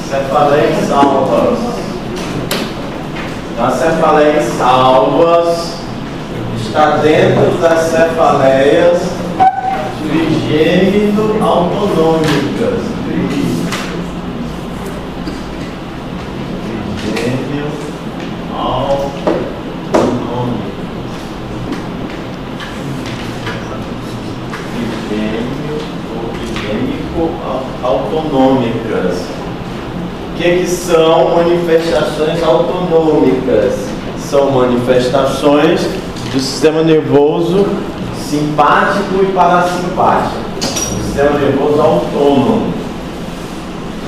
Cefaleias salvas. As cefaleias salvas está dentro das cefaleias trigêmeo autonômicas. Trigêmeo autonômicas. Autonômicas. O que são manifestações autonômicas? São manifestações do sistema nervoso simpático e parasimpático. O sistema nervoso autônomo.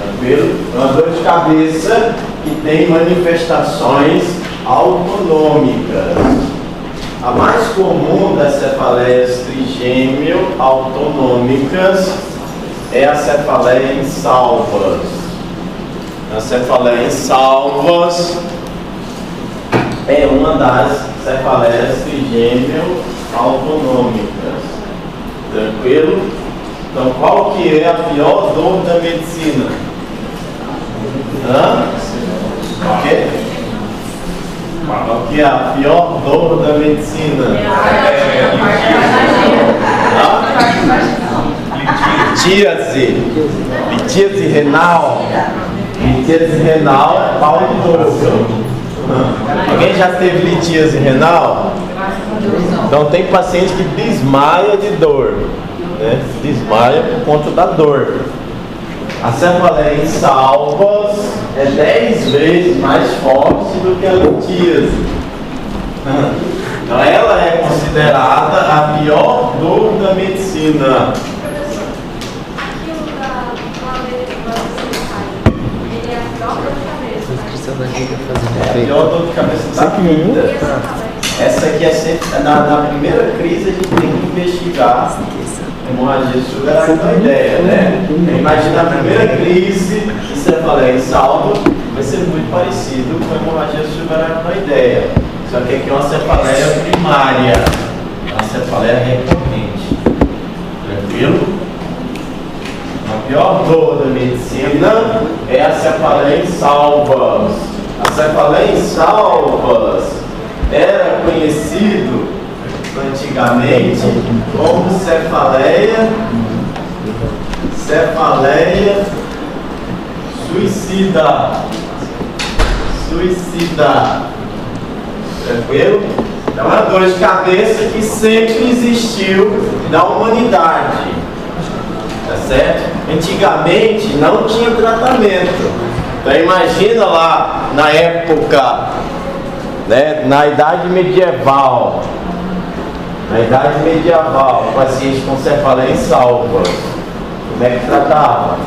Tranquilo? É uma dor de cabeça que tem manifestações autonômicas. A mais comum das cefaleias trigêmeo autonômicas é a cefaleia insalvas. A cefaleia insalvas é uma das cefaleias trigêmeo autonômicas. Tranquilo? Então, qual que é a pior dor da medicina? O quê? Qual que é a pior dor da medicina? Litíase renal. Litíase renal é pau de boca. Alguém já teve litíase renal? Então tem paciente que desmaia de dor, né? Desmaia por conta da dor. A cefaleia insalvas é 10 vezes mais forte do que a litíase. Então ela é considerada a pior dor da medicina. É a pior dor de cabeça da vida. Essa aqui é sempre, na primeira crise a gente tem que investigar hemorragia subaracnoideia, né? Imagina a primeira crise de cefaleia insalva, vai ser muito parecido com a hemorragia subaracnoideia. Só que aqui é uma cefaleia primária, uma cefaleia recorrente. Tranquilo? A pior dor da medicina é a cefaleia insalvas. A cefaleia insalvas era conhecido antigamente como cefaleia suicida. Tranquilo? É uma dor de cabeça que sempre existiu na humanidade. Tá certo? Antigamente não tinha tratamento. Então imagina lá na época, né, na idade medieval. O paciente com cefaleia insalvas, como é que tratava?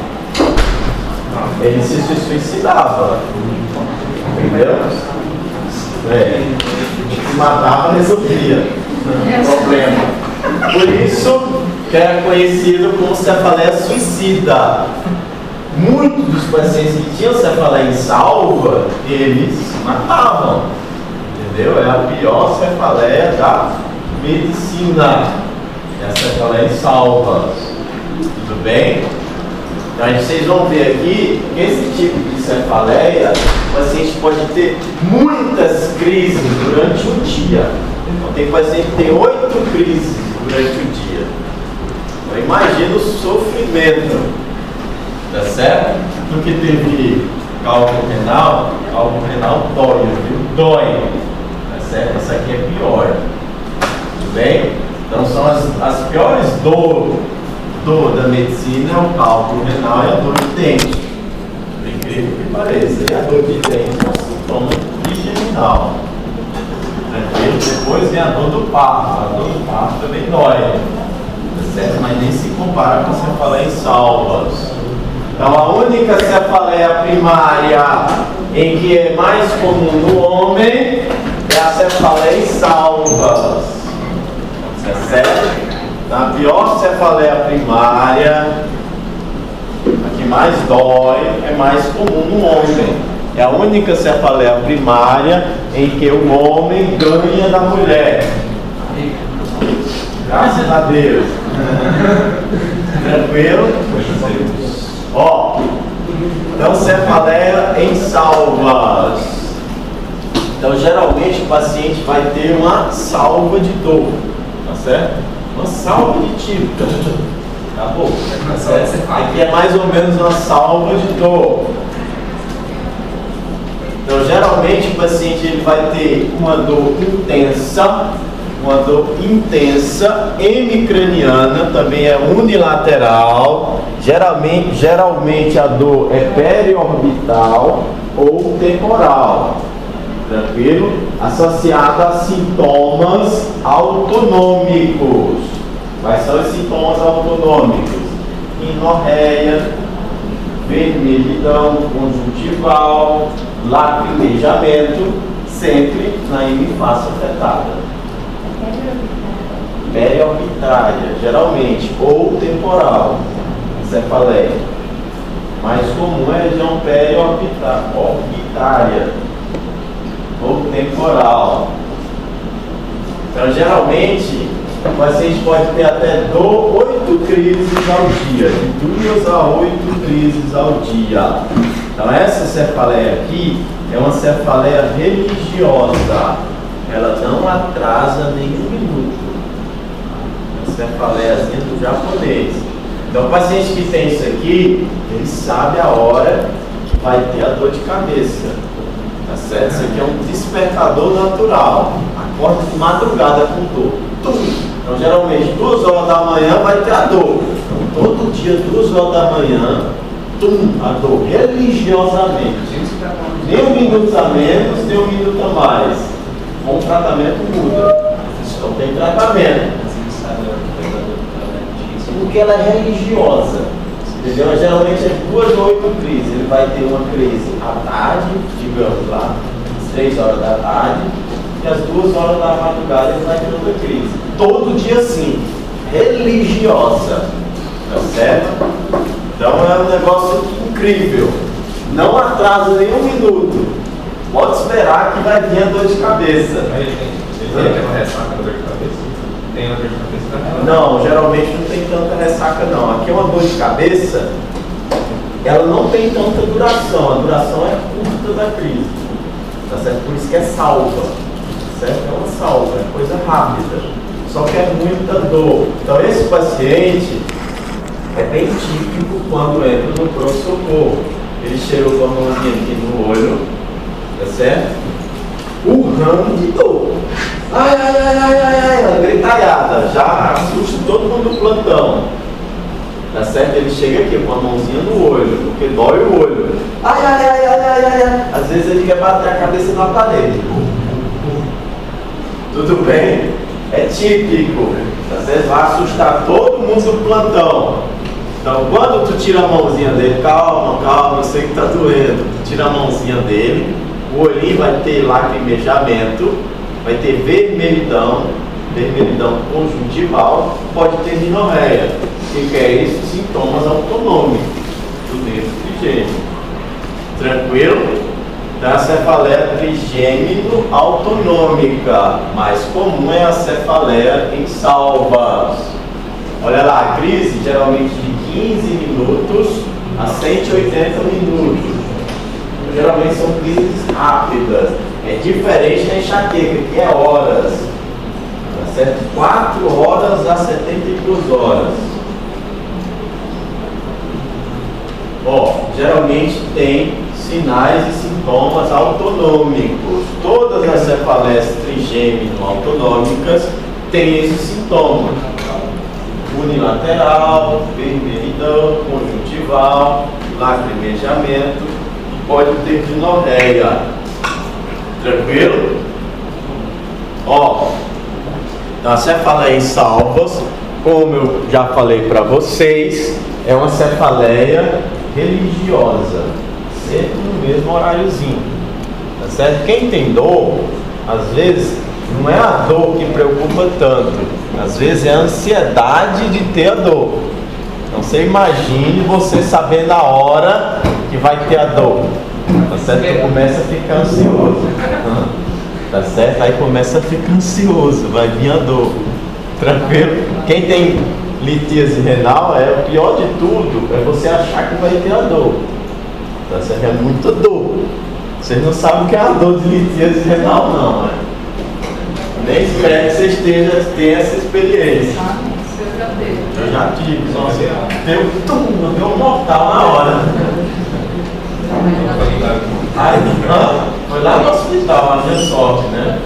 Ele se suicidava. Entendeu? Se matava, resolvia o problema. Por isso que era conhecido como cefaleia suicida. Muitos dos pacientes que tinham cefaleia insalva, eles se matavam. Entendeu? É a pior cefaleia da medicina. É a cefaleia insalvas. Tudo bem? Então vocês vão ver aqui que esse tipo de cefaleia, o paciente pode ter muitas crises durante o dia. Então tem paciente que tem 8 crises durante o dia. Então imagina o sofrimento. Tá certo? Porque teve cálculo renal dói, viu? Dói. Tá certo? Essa aqui é pior. Tudo bem? Então são as piores dor da medicina, é o cálculo renal e a dor de dente. Por incrível que pareça. E a dor de dente é um sintoma trigeminal. Depois vem a dor do parto. A dor do parto também dói. Tá certo? Mas nem se compara com a cefaleia insalvas. Então a única cefaleia primária em que é mais comum no homem é a cefaleia insalvas. Tá certo? A pior cefaleia primária, a que mais dói, é mais comum no homem. É a única cefaleia primária em que o homem ganha da mulher. Graças a Deus. Tranquilo? Ó, Então, cefaleia em salvas. Então, geralmente, o paciente vai ter uma salva de dor, tá certo? Uma salva de tiro. Acabou. Tá certo? Aqui é mais ou menos uma salva de dor. Então, geralmente, o paciente ele vai ter uma dor intensa, hemicraniana, também é unilateral. Geralmente a dor é periorbital ou temporal. Tranquilo? Associada a sintomas autonômicos. Quais são os sintomas autonômicos? Rinorreia, vermelhidão conjuntival, lacrimejamento, sempre na hemifácie afetada. Periorbitária, geralmente, ou temporal, cefaleia. Mais comum é a região periorbitária ou temporal. Então, geralmente, o paciente pode ter até 8 crises ao dia, de 2 a 8 crises ao dia. Então, essa cefaleia aqui é uma cefaleia religiosa. Ela não atrasa nenhum minuto. Uma cefaleiazinha do japonês. Então, o paciente que tem isso aqui, ele sabe a hora que vai ter a dor de cabeça. Tá certo? Isso aqui é um despertador natural. Acorda de madrugada com dor. Então, geralmente, 2 horas da manhã vai ter a dor. Então, todo dia, 2 horas da manhã, a dor, religiosamente. Nem 1 minuto a menos, nem 1 minuto a mais. Com o tratamento muda. Então, tem tratamento. Porque ela é religiosa. Entendeu? Geralmente é 2 a 8 crises. Ele vai ter uma crise à tarde, digamos lá, às 3 horas da tarde, e às 2 horas da madrugada ele vai ter outra crise. Todo dia sim. Religiosa. Tá certo? Então é um negócio incrível. Não atrasa nem 1 minuto. Pode esperar que vai vir a dor de cabeça. Tem uma ressaca da dor de cabeça? Tem uma dor de cabeça? Não, geralmente não tem tanta ressaca não. Aqui é uma dor de cabeça, ela não tem tanta duração. A duração é curta da crise. Tá certo? Por isso que é salva. Tá certo? É uma salva, é coisa rápida. Só que é muita dor. Então esse paciente é bem típico quando entra no pronto-socorro. Ele chegou com a mãozinha aqui no olho, tá certo? Urrando de dor. Ai, ai, ai, ai, ai, ai, gritalhada, já assusta todo mundo do plantão. Tá certo? Ele chega aqui com a mãozinha no olho, porque dói o olho. Ai, ai, ai, ai, ai, ai, ai. Às vezes ele quer bater a cabeça na parede. Tudo bem? É típico. Tá certo? Vai assustar todo mundo do plantão. Então, quando tu tira a mãozinha dele, calma, calma, eu sei que tá doendo. Tu tira a mãozinha dele, o olhinho vai ter lacrimejamento, vai ter vermelhidão conjuntival, pode ter rinorreia. O que é isso? Sintomas autonômicos do nervo trigêmeo. Tranquilo? Então, a cefaleia trigêmino autonômica. Mais comum é a cefaleia em salvas. Olha lá, a crise geralmente de 15 minutos a 180 minutos. Geralmente são crises rápidas. É diferente da enxaqueca, que é horas. Tá certo? 4 horas a 72 horas. Ó, geralmente tem sinais e sintomas autonômicos. Todas as cefaleias trigêmino autonômicas têm esses sintomas. Unilateral, vermelhidão, conjuntival, lacrimejamento, pode ter rinorreia. Tranquilo? Ó, a cefaleia em salvas, como eu já falei para vocês, é uma cefaleia religiosa, sempre no mesmo horáriozinho. Tá certo? Quem tem dor, às vezes, não é a dor que preocupa tanto, às vezes é a ansiedade de ter a dor. Então você imagine você sabendo a hora que vai ter a dor. Tá certo? Então começa a ficar ansioso. Tá certo? Aí começa a ficar ansioso, vai vir a dor. Tranquilo? Quem tem litíase renal, o pior de tudo é você achar que vai ter a dor. Tá certo? É muita dor. Vocês não sabem o que é a dor de litíase renal, não, né? Nem espero que vocês tenham essa experiência. Eu já tive, nossa, deu um mortal na hora. Aí, foi lá no hospital, a minha sorte, né?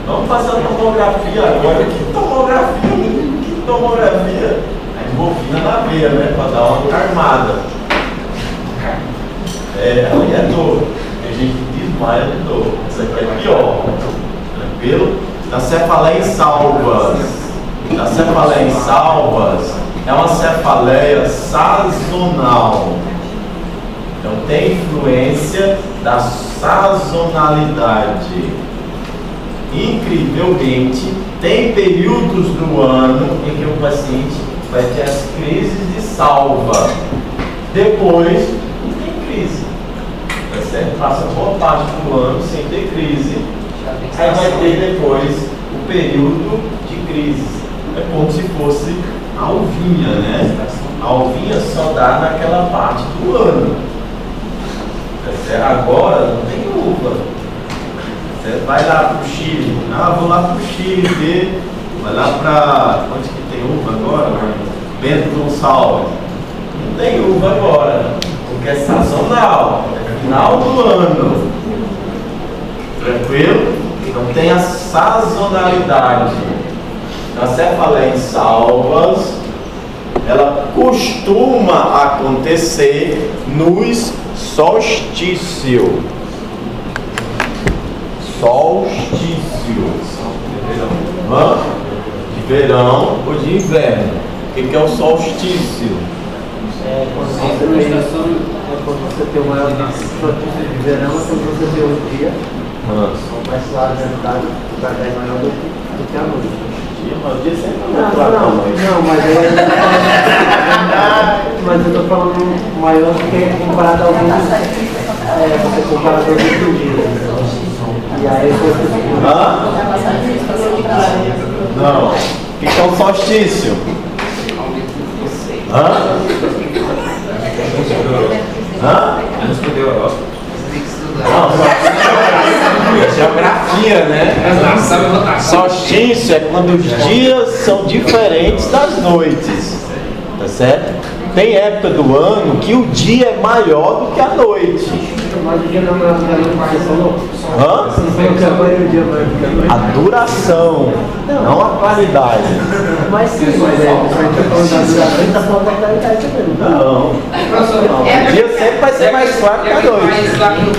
Vamos fazer a tomografia agora. Que tomografia? A morfina na veia, né? Pra dar uma armada. Ali é dor. Tem gente que desmaia de dor. Isso aqui é pior. Tranquilo? Da cefaleia em salvas. A cefaleia em salvas é uma cefaleia sazonal. Então tem influência da sazonalidade. Incrivelmente, tem períodos do ano em que o paciente vai ter as crises de salva. Depois, não tem crise. Tá certo? Passa boa parte do ano sem ter crise. Aí vai ter depois o período de crise. É como se fosse a alvinha, né? A alvinha só dá naquela parte do ano. Agora não tem uva. Você vai lá pro Chile. Vou lá pro Chile ver. Vai lá para. Onde que tem uva agora? Bento Gonçalves. Não tem uva agora. Porque é sazonal. É final do ano. Tranquilo? Então tem a sazonalidade. A cefaleia em salvas, ela costuma acontecer nos solstícios. De verão ou de inverno. O que é o solstício? Quando você tem uma solstício de verão, é quando você tem o dia mais claro da tarde, vai dar maior do que a noite. O dia sempre não, mas eu tô falando maior do que comparado ao mundo. Você comparado ao outro dia. E aí você. Não. O que é o solstício? É geografia, né? Solstício é quando os dias são diferentes das noites. Tá certo? Tem época do ano que o dia é maior do que a noite. Mas o dia não é maior do que a noite, você falou? Você não falou que agora é o dia maior do que a noite? A duração, não a qualidade. Mas sim, mas você está falando da duração, está falando da qualidade também. Não. O dia sempre vai ser mais claro que a noite. Mas lá que não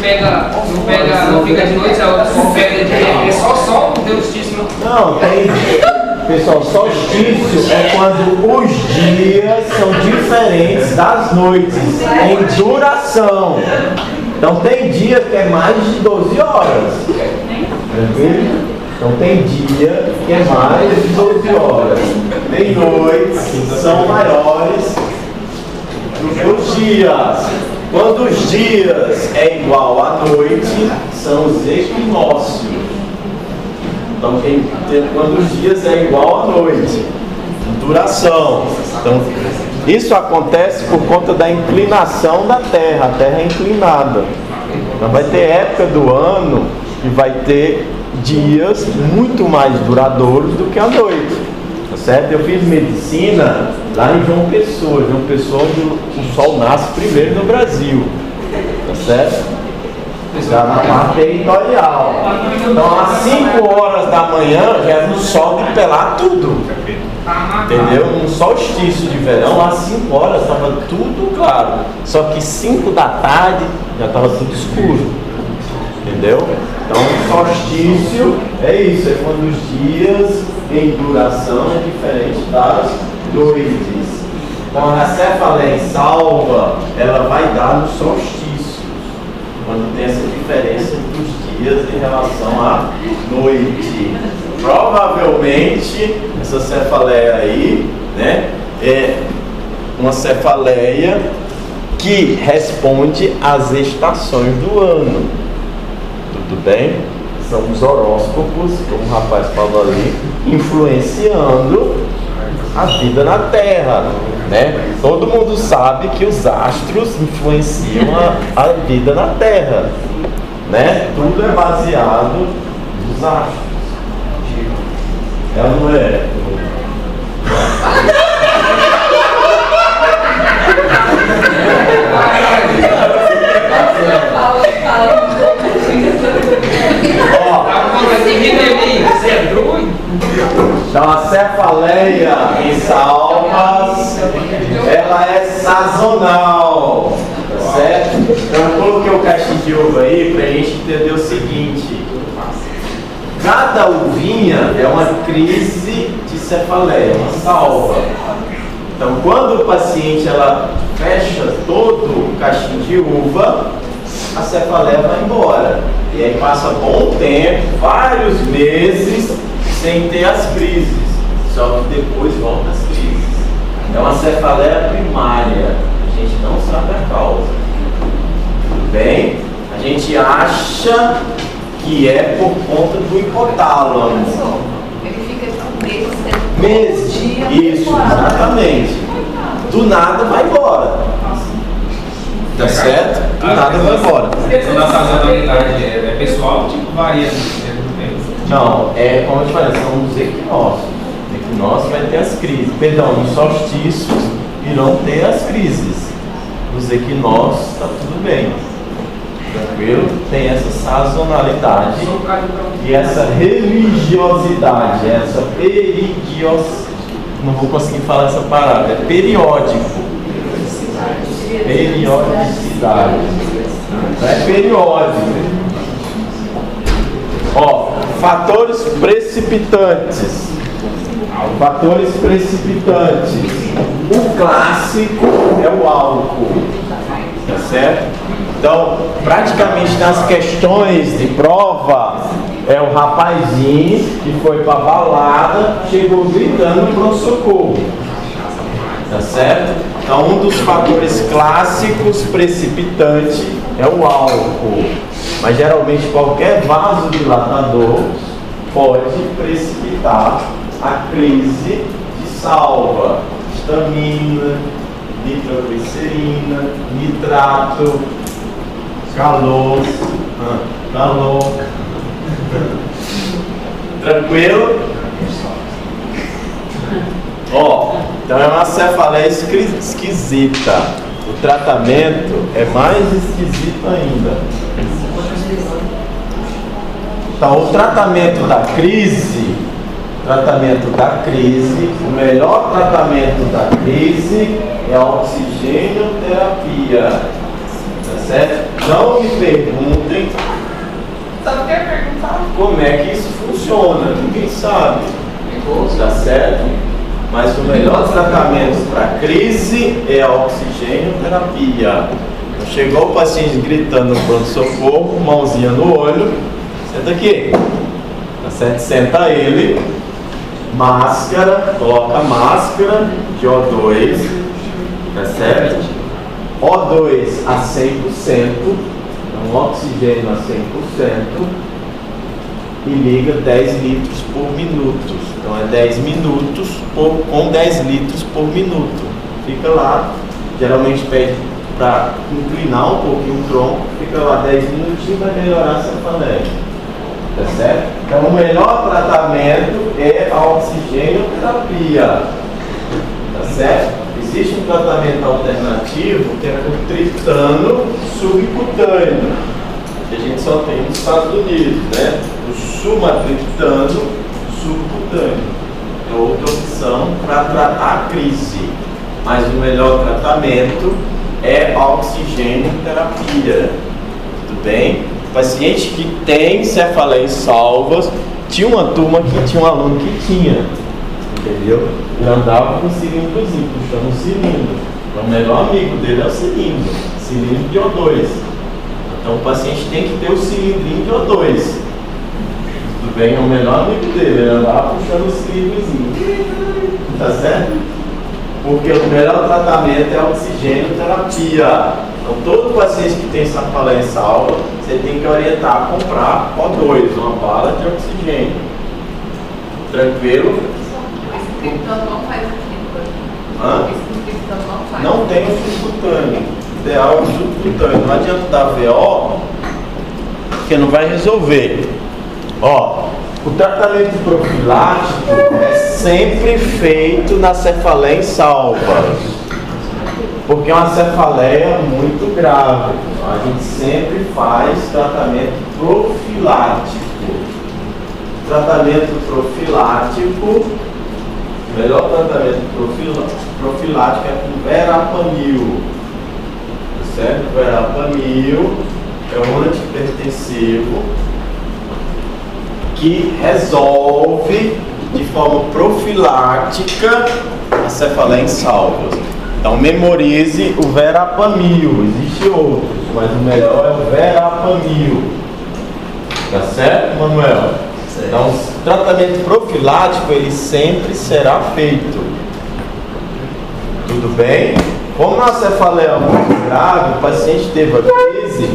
fica de noite, é só sol, não tem solstício, não? Não, tem. Pessoal, solstício é quando os dias são diferentes das noites em duração. Então tem dia que é mais de 12 horas. Tranquilo? Então tem dia que é mais de 12 horas. Tem noites que são maiores do que os dias. Quando os dias é igual à noite, são os equinócios. Então, quando os dias é igual à noite, duração. Então, isso acontece por conta da inclinação da Terra. A Terra é inclinada. Então, vai ter época do ano que vai ter dias muito mais duradouros do que a noite. Tá certo? Eu fiz medicina lá em João Pessoa. João Pessoa, onde o sol nasce primeiro no Brasil. Tá certo? Já na parte territorial. Então, às 5 horas da manhã, já no sol de pelar tudo. Entendeu? No solstício de verão, às 5 horas estava tudo claro. Só que 5 da tarde já estava tudo escuro. Entendeu? Então, solstício é isso, é quando os dias em duração é diferente das noites. Então, a cefaleia em salva, ela vai dar no solstício. Quando tem essa diferença dos dias em relação à noite. Provavelmente, essa cefaleia aí, né, é uma cefaleia que responde às estações do ano. Tudo bem? São os horóscopos, como o rapaz falou ali, influenciando a vida na Terra. né? Todo mundo sabe que os astros influenciam a vida na Terra, né? Tudo é baseado nos astros. Ela não é? Então a cefaleia em salvas, ela é sazonal, tá certo? Então eu coloquei o caixinho de uva aí para a gente entender o seguinte: cada uvinha é uma crise de cefaleia, uma salva. Então quando o paciente ela fecha todo o caixinho de uva, a cefaleia vai embora. E aí passa bom tempo, vários meses, sem ter as crises. Só que depois volta as crises. É uma cefaleia primária. A gente não sabe a causa. Tudo bem? A gente acha que é por conta do hipotálamo. Ele fica Meses. Isso, exatamente. Do nada vai embora. Tá certo? Do nada vai embora. Questão da sazonalidade é pessoal, tipo, varia do tempo. Não, é como eu te falei, são os equinócios. O equinócio vai ter as crises. Perdão, nos solstícios irão ter as crises. Nos equinócios está tudo bem. Tranquilo? Tem essa sazonalidade e essa religiosidade, essa não vou conseguir falar essa palavra, é periódico. Periodicidade. É periódico. Ó, fatores precipitantes. Fatores precipitantes. O clássico é o álcool. Tá certo? Então, praticamente nas questões de prova, é o rapazinho que foi pra balada, chegou gritando pro socorro. Tá certo? Então, um dos fatores clássicos precipitantes é o álcool. Mas geralmente qualquer vasodilatador pode precipitar a crise de salva. Histamina, nitroglicerina, nitrato, calor. Tranquilo? Ó, então é uma cefaleia esquisita. O tratamento é mais esquisito ainda. Então, o tratamento da crise, o melhor tratamento da crise é a oxigenoterapia. Tá certo? Não me perguntem como é que isso funciona. Ninguém sabe. Tá certo? Mas o melhor tratamento para crise é a oxigenoterapia. Então, chegou o paciente gritando no pronto-socorro, mãozinha no olho, senta aqui. Tá certo? Senta ele, máscara, coloca a máscara de O2, tá certo? O2 a 100%, então oxigênio a 100%, e liga 10 litros por minuto. Então é 10 minutos com 10 litros por minuto. Fica lá, geralmente pede para inclinar um pouquinho o tronco, fica lá 10 minutinhos para melhorar a cefaleia. Tá certo? Então o melhor tratamento é a oxigenoterapia. Tá certo? Existe um tratamento alternativo que é o tritano subcutâneo, que a gente só tem nos Estados Unidos, né? O sumatriptano subcutâneo. É outra opção para tratar a crise. Mas o melhor tratamento é a oxigenoterapia. Tudo bem? Paciente que tem cefaleia em salvas, tinha uma turma que tinha um aluno que tinha, entendeu? Ele andava com um cilindrozinho, puxando um cilindro. Então, o melhor amigo dele é o cilindro de O2. Então o paciente tem que ter o cilindrinho de O2. Tudo bem? É o melhor amigo dele, ele andava puxando o cilindrozinho. Tá certo? Porque o melhor tratamento é a oxigenoterapia. Então, todo paciente que tem cefaleia em salva, você tem que orientar a comprar O2, uma bala de oxigênio. Tranquilo? Esse triptano não faz efeito. Hã? Esse não tem o subcutâneo. O ideal é o subcutâneo. Não adianta dar VO, porque não vai resolver. Ó, o tratamento profilático é sempre feito na cefaleia em salvas, porque é uma cefaleia muito grave. A gente sempre faz tratamento profilático. Tratamento profilático, o melhor tratamento profilático é com verapamil. Certo? O verapamil é um antihipertensivo que resolve de forma profilática a cefaleia em salvas. Então memorize o verapamil. Existem outros, mas o melhor é o verapamil. Tá certo, Manuel? Certo. Então o tratamento profilático ele sempre será feito. Tudo bem? Como a cefaleia é muito grave, o paciente teve a crise,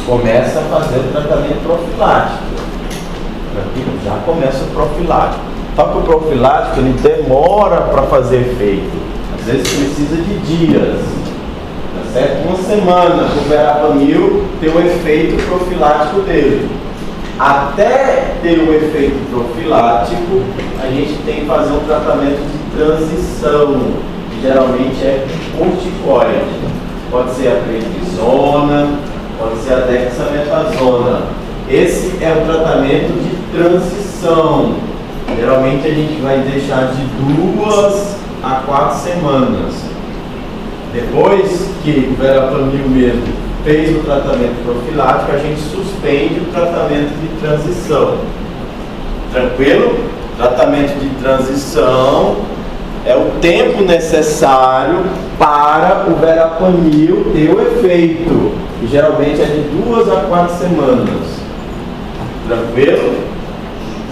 começa a fazer o tratamento profilático. Já começa o profilático. Só que o profilático ele demora para fazer efeito. Às vezes precisa de dias. Tá certo? Uma semana para o verapamil ter o efeito profilático dele. Até ter o efeito profilático, a gente tem que fazer um tratamento de transição, que geralmente é corticoide. Pode ser a prednisona, pode ser a dexametasona. Esse é o tratamento de transição. Geralmente a gente vai deixar de 2 a 4 semanas. Depois que o verapamil mesmo fez o tratamento profilático, a gente suspende o tratamento de transição. Tranquilo? Tratamento de transição é o tempo necessário para o verapamil ter o efeito, que geralmente é de 2 a 4 semanas. Tranquilo?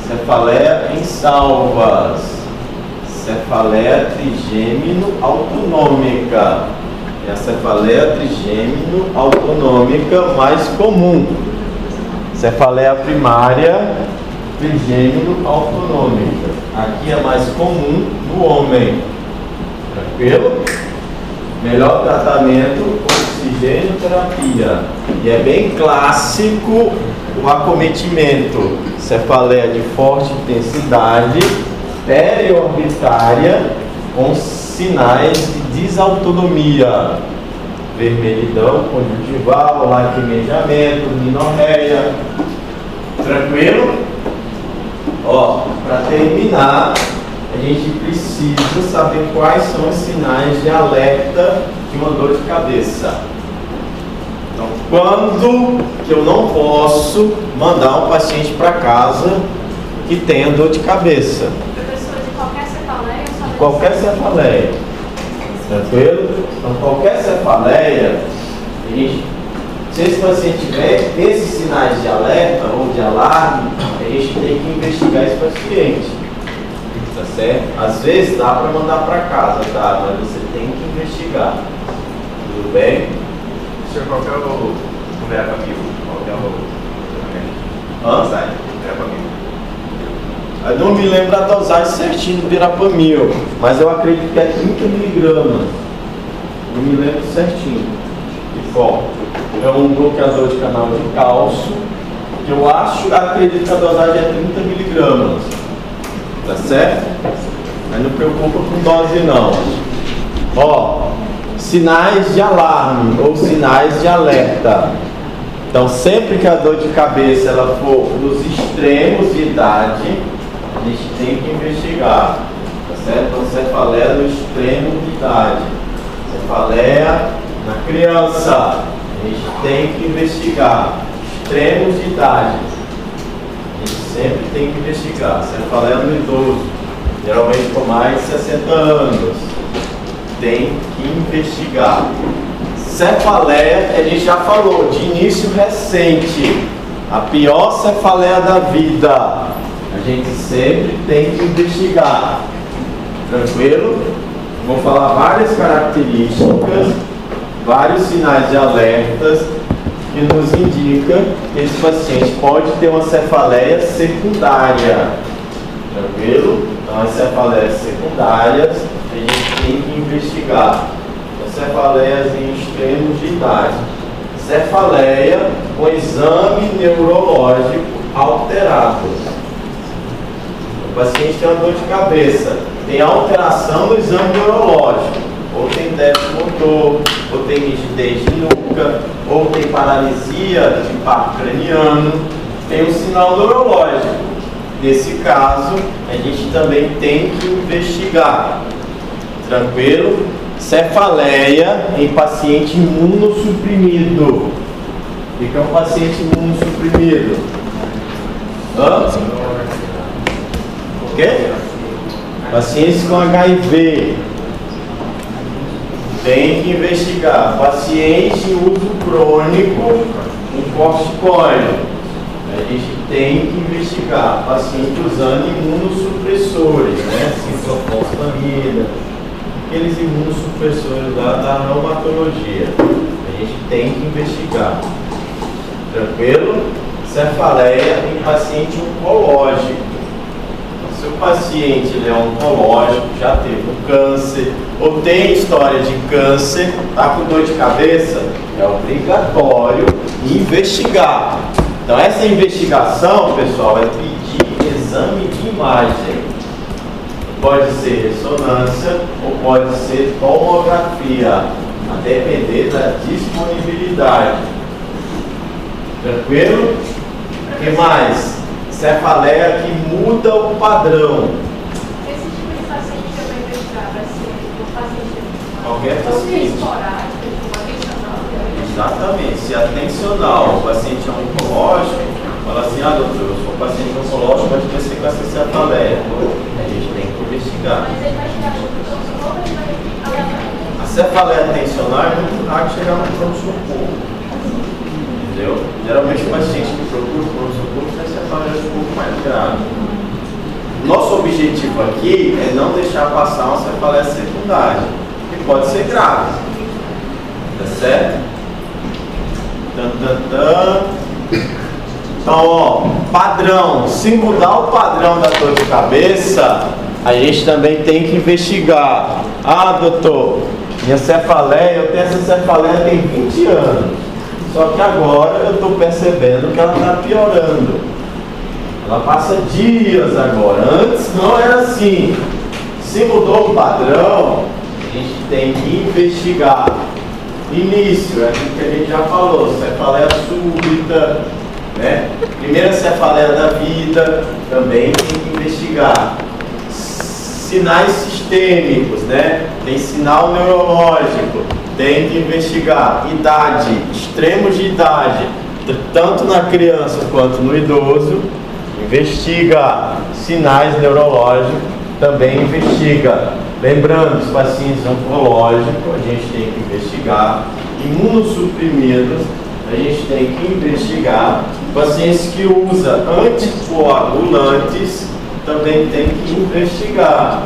Cefaleia em salvas. Cefaleia trigêmino autonômica. É a cefaleia trigêmino autonômica mais comum. Cefaleia primária trigêmino autonômica. Aqui é mais comum no homem. Tranquilo? Melhor tratamento, oxigenoterapia. E é bem clássico o acometimento. Cefaleia de forte intensidade, periorbitária, com sinais de desautonomia. Vermelhidão conjuntival, lacrimejamento, minorreia. Tranquilo? Ó, para terminar, a gente precisa saber quais são os sinais de alerta de uma dor de cabeça. Então, quando que eu não posso mandar um paciente para casa que tenha dor de cabeça? Professor, de qualquer cefaleia ou só de Qualquer cefaleia. Tranquilo? Então, qualquer cefaleia, se esse paciente tiver esses sinais de alerta ou de alarme, a gente tem que investigar esse paciente. Tá certo? Às vezes dá para mandar para casa, tá? Mas você tem que investigar. Tudo bem? Senhor, qual que é o verapamil? Qual que é o Verapamil. verapamil? Eu não me lembro da dosagem certinho do verapamil, mas eu acredito que é 30 miligramas. Não me lembro certinho. E qual? É um bloqueador de canal de cálcio, que eu acredito que a dosagem é 30 miligramas. Tá certo? Mas não preocupa com dose não. Ó, sinais de alarme ou sinais de alerta. Então, sempre que a dor de cabeça ela for nos extremos de idade, a gente tem que investigar. Tá certo? Então, cefaleia no extremo de idade. Cefaleia na criança, a gente tem que investigar. Extremos de idade, a gente sempre tem que investigar. Cefaleia no idoso, geralmente com mais de 60 anos, tem que investigar. Cefaleia, a gente já falou, de início recente, a pior cefaleia da vida, a gente sempre tem que investigar. Tranquilo? Vou falar várias características, vários sinais de alertas que nos indicam que esse paciente pode ter uma cefaleia secundária. Tranquilo? Então, as cefaleias secundárias, a gente tem que investigar. Cefaleias em extremos de idade. Cefaleia com exame neurológico alterado. O paciente tem uma dor de cabeça, tem alteração no exame neurológico, ou tem déficit motor, ou tem rigidez de nuca, ou tem paralisia de impacto craniano, tem um sinal neurológico. Nesse caso, a gente também tem que investigar. Tranquilo? Cefaleia em paciente imunossuprimido. O que é um paciente imunossuprimido? O quê? Pacientes com HIV. Tem que investigar. Paciente em uso crônico com corticoide. A gente tem que investigar. Paciente usando imunossupressores, né? Ciclofosfamida, aqueles imunossupressores da reumatologia. A gente tem que investigar. Tranquilo? Cefaleia em paciente oncológico. Se o paciente ele é oncológico, já teve um câncer, ou tem história de câncer, está com dor de cabeça, é obrigatório investigar. Então essa investigação, pessoal, é pedir exame de imagem. Pode ser ressonância ou pode ser tomografia, a depender da disponibilidade. Tranquilo? O que mais? Cefaleia que muda o padrão. Esse tipo de paciente que eu vou investigar vai ser um paciente Qualquer paciente. esporádico, atencional. Exatamente. Se atencional, o paciente é oncológico, fala assim, doutor, eu sou um paciente oncológico, pode ter com essa cefaleia. A gente tem que investigar. Mas ele vai chegar junto com o pronto-socorro, ele vai avaliar. A cefaleia atencional é muito raro chegar no pronto-socorro. Entendeu? Geralmente o paciente que procura o pronto-socorro tem cefaleia um pouco mais grave. Nosso objetivo aqui é não deixar passar uma cefaleia secundária, que pode ser grave. Tá certo? Então, ó, padrão. Se mudar o padrão da dor de cabeça, a gente também tem que investigar. Doutor, minha cefaleia, eu tenho essa cefaleia tem 20 anos. Só que agora eu estou percebendo que ela está piorando. Ela passa dias agora. Antes não era assim. Se mudou o padrão, a gente tem que investigar. Início, é aquilo que a gente já falou, cefaleia súbita, né? Primeira cefaleia da vida, também tem que investigar. Sinais sistêmicos, né? Tem sinal neurológico, tem que investigar. Idade, extremos de idade, tanto na criança quanto no idoso, investiga. Sinais neurológicos, também investiga. Lembrando, os pacientes oncológicos, a gente tem que investigar. Imunossuprimidos, a gente tem que investigar. Pacientes que usam anticoagulantes, também tem que investigar.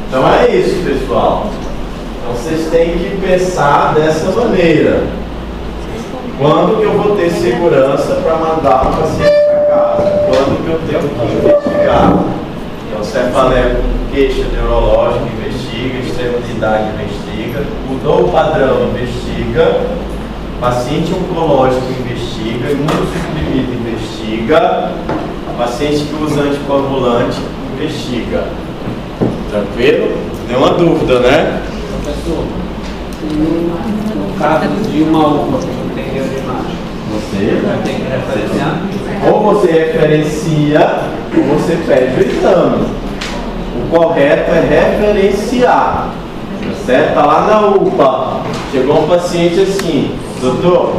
Então é isso, pessoal. Então vocês têm que pensar dessa maneira. Quando que eu vou ter segurança para mandar o paciente para casa? Quando que eu tenho que investigar? Então, cefaleia com queixa neurológica, investiga. Extremidade, investiga. Mudou o padrão, investiga. Paciente oncológico, investiga. Imunossuprimido, investiga. Paciente que usa anticoagulante, investiga. Tranquilo? Nenhuma dúvida, né? Professor, no caso de uma UPA que não tem erro de imagem, Você tem que referenciar? ou você referencia ou você pede o exame. O correto é referenciar. Certo? Está lá na UPA. Chegou um paciente assim, doutor,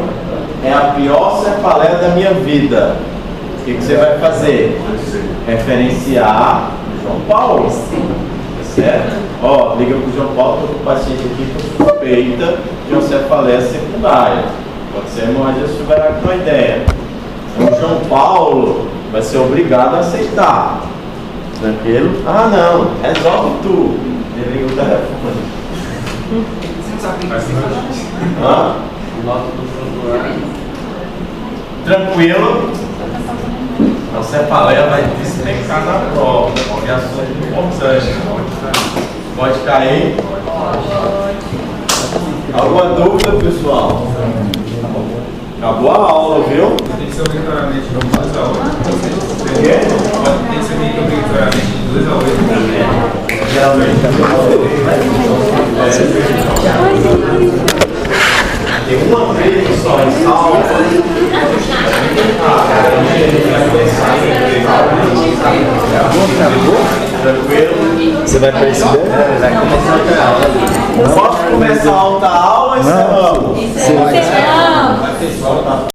é a pior cefaleia da minha vida. O que você vai fazer? Referenciar o João Paulo. Certo? Ó, liga para o João Paulo, estou com o paciente aqui com suspeita de uma cefaleia secundária. Pode ser hemorragia subaracnoideia. O João Paulo vai ser obrigado a aceitar. Tranquilo? Não, resolve tu. Ele liga o telefone. Você não sabe o que você faz. Nota do doutor. Tranquilo? A cefaleia vai despencar na prova. É assunto importante. Pode cair? Alguma dúvida, pessoal? Acabou a aula, viu? Tem que ser obrigatoriamente de 2 a 8. O quê? Tem que ser obrigatoriamente de 2 a 8. Geralmente. Tem uma vez só em salva. Tranquilo? Você vai perceber? Vai começar outra aula. Posso começar a outra aula? Encerramos. Não. Tá.